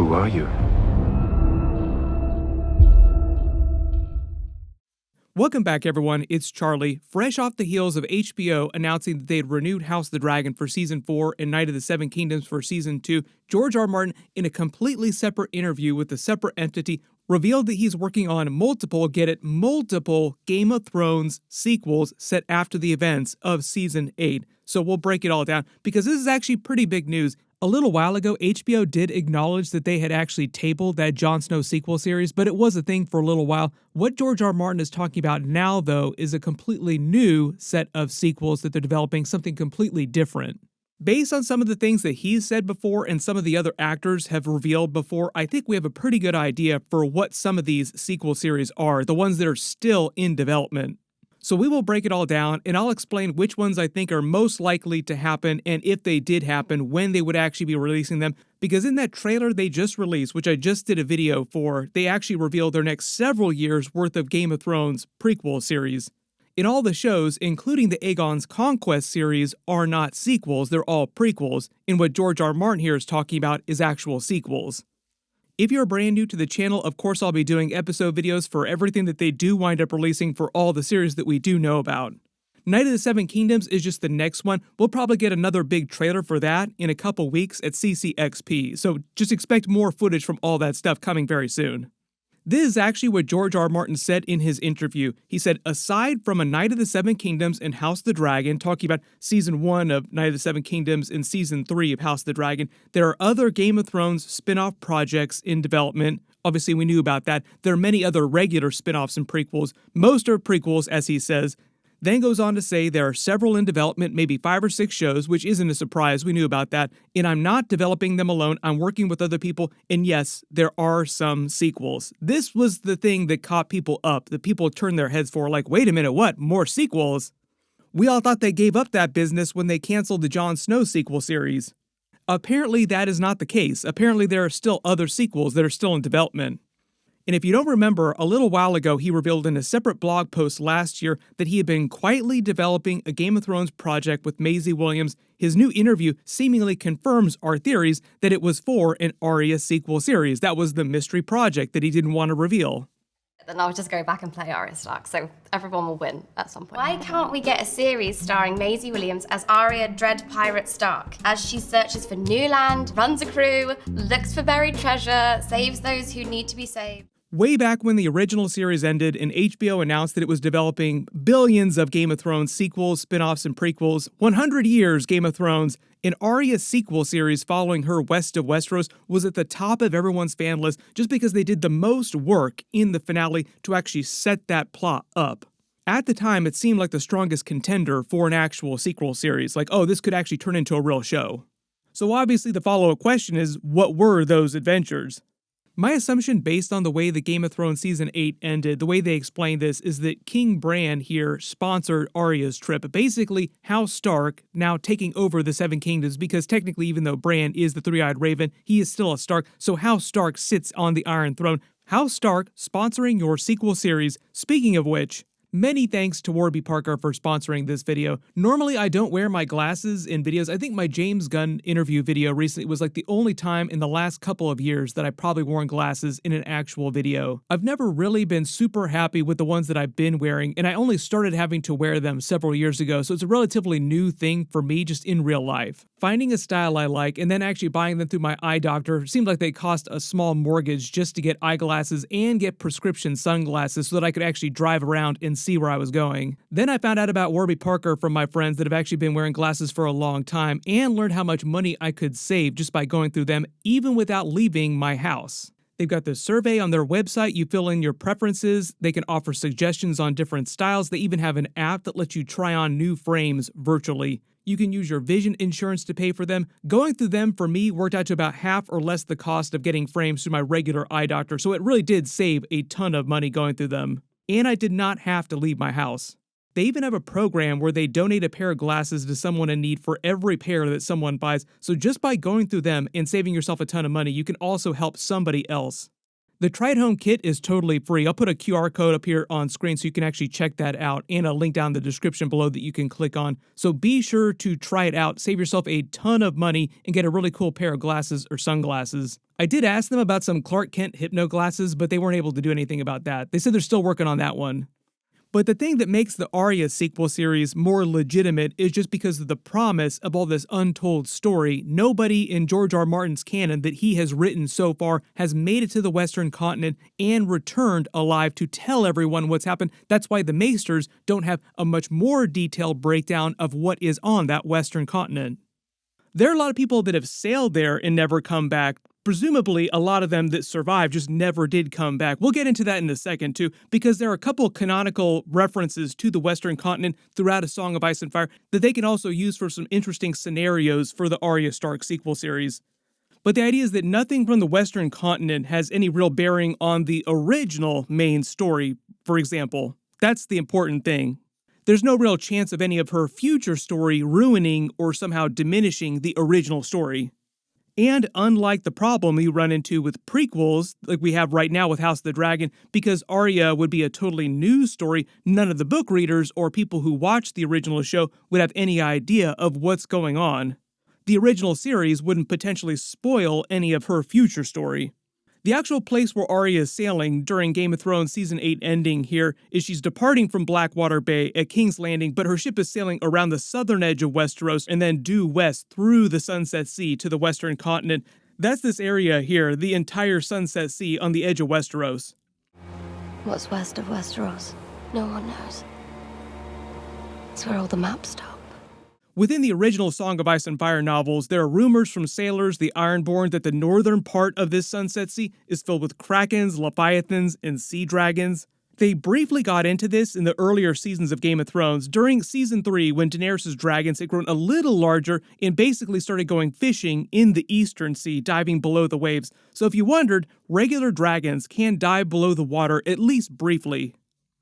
Who are you? Welcome back, everyone. It's Charlie, fresh off the heels of HBO announcing that they had renewed House of the Dragon for Season 4 and Knight of the Seven Kingdoms for Season 2. George R. R. Martin, in a completely separate interview with a separate entity, revealed that he's working on multiple Game of Thrones sequels set after the events of Season 8. So we'll break it all down, because this is actually pretty big news. A little while ago, HBO did acknowledge that they had actually tabled that Jon Snow sequel series, but it was a thing for a little while. What George R. R. Martin is talking about now, though, is a completely new set of sequels that they're developing, something completely different. Based on some of the things that he's said before and some of the other actors have revealed before, I think we have a pretty good idea for what some of these sequel series are, the ones that are still in development. So we will break it all down, and I'll explain which ones I think are most likely to happen, and if they did happen, when they would actually be releasing them. Because in that trailer they just released, which I just did a video for, they actually revealed their next several years worth of Game of Thrones prequel series. In all the shows, including the Aegon's Conquest series, are not sequels, they're all prequels, and what George R. R. Martin here is talking about is actual sequels. If you're brand new to the channel, of course I'll be doing episode videos for everything that they do wind up releasing for all the series that we do know about. Knight of the Seven Kingdoms is just the next one. We'll probably get another big trailer for that in a couple weeks at CCXP, so just expect more footage from all that stuff coming very soon. This is actually what George R. R. Martin said in his interview. He said, aside from A Knight of the Seven Kingdoms and House of the Dragon, talking about Season 1 of Knight of the Seven Kingdoms and Season 3 of House of the Dragon, there are other Game of Thrones spin-off projects in development. Obviously, we knew about that. There are many other regular spin-offs and prequels. Most are prequels, as he says. Then goes on to say there are several in development, maybe 5 or 6 shows, which isn't a surprise, we knew about that, and I'm not developing them alone, I'm working with other people, and yes, there are some sequels. This was the thing that caught people up, that people turned their heads for, like, wait a minute, what, more sequels? We all thought they gave up that business when they canceled the Jon Snow sequel series. Apparently that is not the case. Apparently there are still other sequels that are still in development. And if you don't remember, a little while ago he revealed in a separate blog post last year that he had been quietly developing a Game of Thrones project with Maisie Williams. His new interview seemingly confirms our theories that it was for an Arya sequel series. That was the mystery project that he didn't want to reveal. Then I'll just go back and play Arya Stark, so everyone will win at some point. Why can't we get a series starring Maisie Williams as Arya Dread Pirate Stark, as she searches for new land, runs a crew, looks for buried treasure, saves those who need to be saved? Way back when the original series ended and HBO announced that it was developing billions of Game of Thrones sequels, spin-offs, and prequels, 100 years Game of Thrones, an Arya sequel series following her West of Westeros was at the top of everyone's fan list just because they did the most work in the finale to actually set that plot up. At the time, it seemed like the strongest contender for an actual sequel series, like, oh, this could actually turn into a real show. So obviously the follow-up question is, what were those adventures? My assumption based on the way the Game of Thrones Season 8 ended, the way they explained this, is that King Bran here sponsored Arya's trip. Basically, House Stark now taking over the Seven Kingdoms, because technically even though Bran is the Three-Eyed Raven, he is still a Stark, so House Stark sits on the Iron Throne. House Stark sponsoring your sequel series. Speaking of which, many thanks to Warby Parker for sponsoring this video. Normally, I don't wear my glasses in videos. I think my James Gunn interview video recently was like the only time in the last couple of years that I probably worn glasses in an actual video. I've never really been super happy with the ones that I've been wearing, and I only started having to wear them several years ago, so it's a relatively new thing for me just in real life. Finding a style I like and then actually buying them through my eye doctor seemed like they cost a small mortgage just to get eyeglasses and get prescription sunglasses so that I could actually drive around and see where I was going. Then I found out about Warby Parker from my friends that have actually been wearing glasses for a long time and learned how much money I could save just by going through them even without leaving my house. They've got the survey on their website. You fill in your preferences. They can offer suggestions on different styles. They even have an app that lets you try on new frames virtually. You can use your vision insurance to pay for them. Going through them for me worked out to about half or less the cost of getting frames through my regular eye doctor, so it really did save a ton of money going through them. And I did not have to leave my house. They even have a program where they donate a pair of glasses to someone in need for every pair that someone buys, so just by going through them and saving yourself a ton of money, you can also help somebody else. The Try It Home kit is totally free. I'll put a QR code up here on screen so you can actually check that out, and a link down in the description below that you can click on. So be sure to try it out, save yourself a ton of money, and get a really cool pair of glasses or sunglasses. I did ask them about some Clark Kent hypno glasses, but they weren't able to do anything about that. They said they're still working on that one. But the thing that makes the Arya sequel series more legitimate is just because of the promise of all this untold story. Nobody in George R. Martin's canon that he has written so far has made it to the Western continent and returned alive to tell everyone what's happened. That's why the Maesters don't have a much more detailed breakdown of what is on that Western continent. There are a lot of people that have sailed there and never come back. Presumably, a lot of them that survived just never did come back. We'll get into that in a second, too, because there are a couple canonical references to the Western continent throughout A Song of Ice and Fire that they can also use for some interesting scenarios for the Arya Stark sequel series. But the idea is that nothing from the Western continent has any real bearing on the original main story, for example. That's the important thing. There's no real chance of any of her future story ruining or somehow diminishing the original story. And unlike the problem you run into with prequels, like we have right now with House of the Dragon, because Arya would be a totally new story, none of the book readers or people who watch the original show would have any idea of what's going on. The original series wouldn't potentially spoil any of her future story. The actual place where Arya is sailing during Game of Thrones Season 8 ending here is she's departing from Blackwater Bay at King's Landing, but her ship is sailing around the southern edge of Westeros and then due west through the Sunset Sea to the Western continent. That's this area here, the entire Sunset Sea on the edge of Westeros. What's west of Westeros? No one knows. It's where all the maps stop. Within the original Song of Ice and Fire novels, there are rumors from sailors, the Ironborn, that the northern part of this Sunset Sea is filled with krakens, leviathans, and sea dragons. They briefly got into this in the earlier seasons of Game of Thrones during Season 3 when Daenerys' dragons had grown a little larger and basically started going fishing in the Eastern Sea, diving below the waves. So if you wondered, regular dragons can dive below the water at least briefly.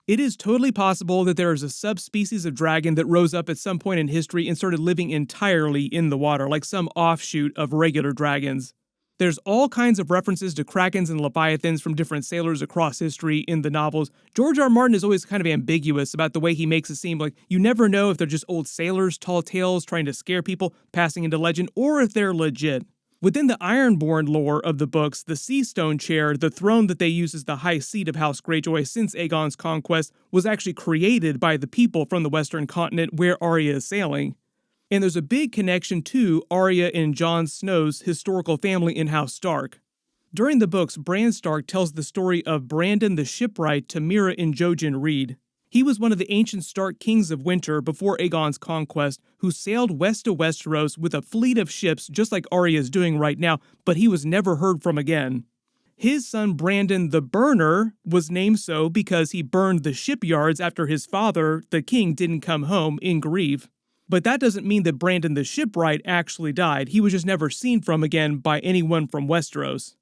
It is totally possible that there is a subspecies of dragon that rose up at some point in history and started living entirely in the water, like some offshoot of regular dragons. There's all kinds of references to krakens and leviathans from different sailors across history in the novels. George R. Martin is always kind of ambiguous about the way he makes it seem like you never know if they're just old sailors, tall tales, trying to scare people, passing into legend, or if they're legit. Within the Ironborn lore of the books, the Seastone Chair, the throne that they use as the high seat of House Greyjoy since Aegon's conquest, was actually created by the people from the Western continent where Arya is sailing. And there's a big connection to Arya and Jon Snow's historical family in House Stark. During the books, Bran Stark tells the story of Brandon the Shipwright to Meera and Jojen Reed. He was one of the ancient Stark kings of winter before Aegon's conquest, who sailed west of Westeros with a fleet of ships just like Arya is doing right now, but he was never heard from again. His son Brandon the Burner was named so because he burned the shipyards after his father, the king, didn't come home in grief. But that doesn't mean that Brandon the Shipwright actually died. He was just never seen from again by anyone from Westeros.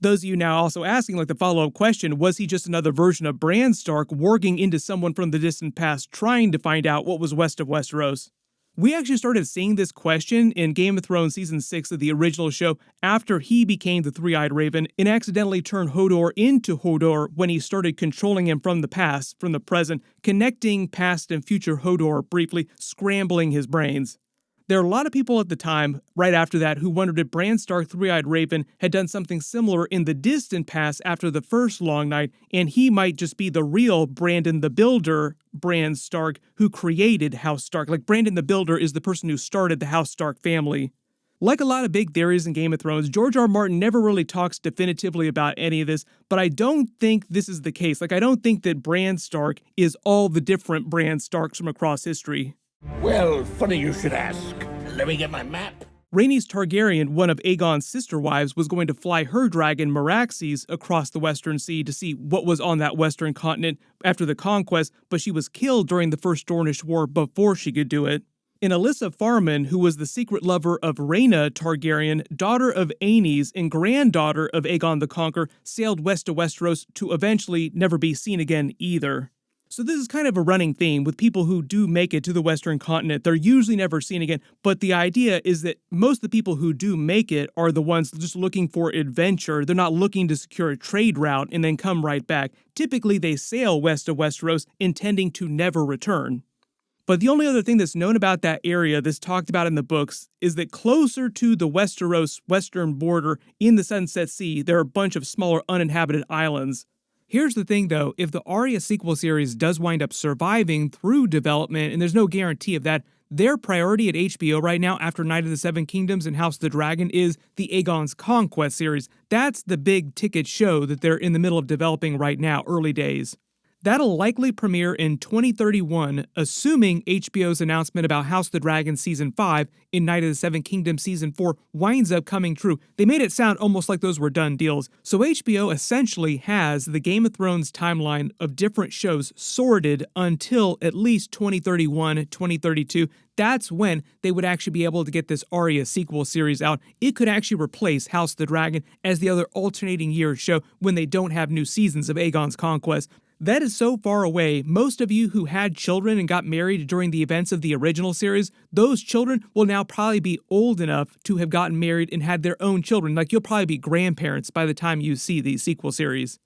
Those of you now also asking like the follow-up question, was he just another version of Bran Stark warging into someone from the distant past trying to find out what was west of Westeros? We actually started seeing this question in Game of Thrones Season 6 of the original show after he became the Three-Eyed Raven and accidentally turned Hodor into Hodor when he started controlling him from the past, from the present, connecting past and future Hodor briefly, scrambling his brains. There are a lot of people at the time, right after that, who wondered if Bran Stark Three-Eyed Raven had done something similar in the distant past after the first Long Night, and he might just be the real Brandon the Builder, Bran Stark, who created House Stark. Like, Brandon the Builder is the person who started the House Stark family. Like a lot of big theories in Game of Thrones, George R. Martin never really talks definitively about any of this, but I don't think this is the case. Like, I don't think that Bran Stark is all the different Bran Starks from across history. Well, funny you should ask. Let me get my map. Rhaenys Targaryen, one of Aegon's sister wives, was going to fly her dragon Meraxes across the Western Sea to see what was on that Western continent after the conquest, but she was killed during the First Dornish War before she could do it. And Alyssa Farman, who was the secret lover of Rhaena Targaryen, daughter of Aenys and granddaughter of Aegon the Conqueror, sailed west to Westeros to eventually never be seen again either. So this is kind of a running theme with people who do make it to the Western continent. They're usually never seen again, but the idea is that most of the people who do make it are the ones just looking for adventure. They're not looking to secure a trade route and then come right back. Typically, they sail west of Westeros, intending to never return. But the only other thing that's known about that area that's talked about in the books is that closer to the Westeros western border in the Sunset Sea, there are a bunch of smaller uninhabited islands. Here's the thing though, if the Arya sequel series does wind up surviving through development, and there's no guarantee of that, their priority at HBO right now after Night of the Seven Kingdoms and House of the Dragon is the Aegon's Conquest series. That's the big ticket show that they're in the middle of developing right now, early days. That'll likely premiere in 2031, assuming HBO's announcement about House of the Dragon Season 5 in Night of the Seven Kingdoms Season 4 winds up coming true. They made it sound almost like those were done deals. So HBO essentially has the Game of Thrones timeline of different shows sorted until at least 2031, 2032. That's when they would actually be able to get this Arya sequel series out. It could actually replace House of the Dragon as the other alternating year show when they don't have new seasons of Aegon's Conquest. That is so far away, most of you who had children and got married during the events of the original series, those children will now probably be old enough to have gotten married and had their own children. Like, you'll probably be grandparents by the time you see the sequel series.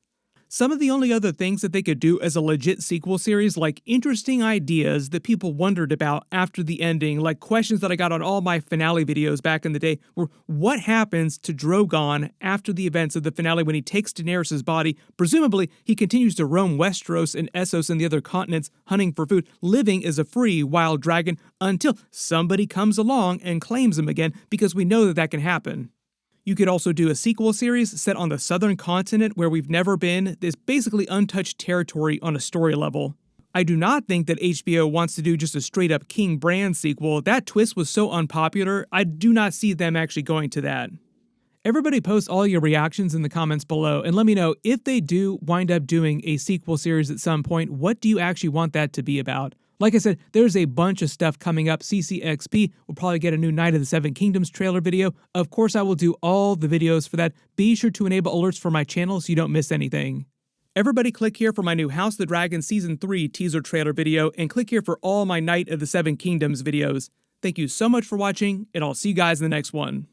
Some of the only other things that they could do as a legit sequel series, like interesting ideas that people wondered about after the ending, like questions that I got on all my finale videos back in the day, were what happens to Drogon after the events of the finale when he takes Daenerys' body? Presumably, he continues to roam Westeros and Essos and the other continents hunting for food, living as a free wild dragon until somebody comes along and claims him again, because we know that that can happen. You could also do a sequel series set on the southern continent where we've never been. This basically untouched territory on a story level. I do not think that HBO wants to do just a straight up King Bran sequel. That twist was so unpopular, I do not see them actually going to that. Everybody post all your reactions in the comments below and let me know if they do wind up doing a sequel series at some point, what do you actually want that to be about? Like I said, there's a bunch of stuff coming up. CCXP will probably get a new Night of the Seven Kingdoms trailer video. Of course, I will do all the videos for that. Be sure to enable alerts for my channel so you don't miss anything. Everybody click here for my new House of the Dragon Season 3 teaser trailer video, and click here for all my Night of the Seven Kingdoms videos. Thank you so much for watching, and I'll see you guys in the next one.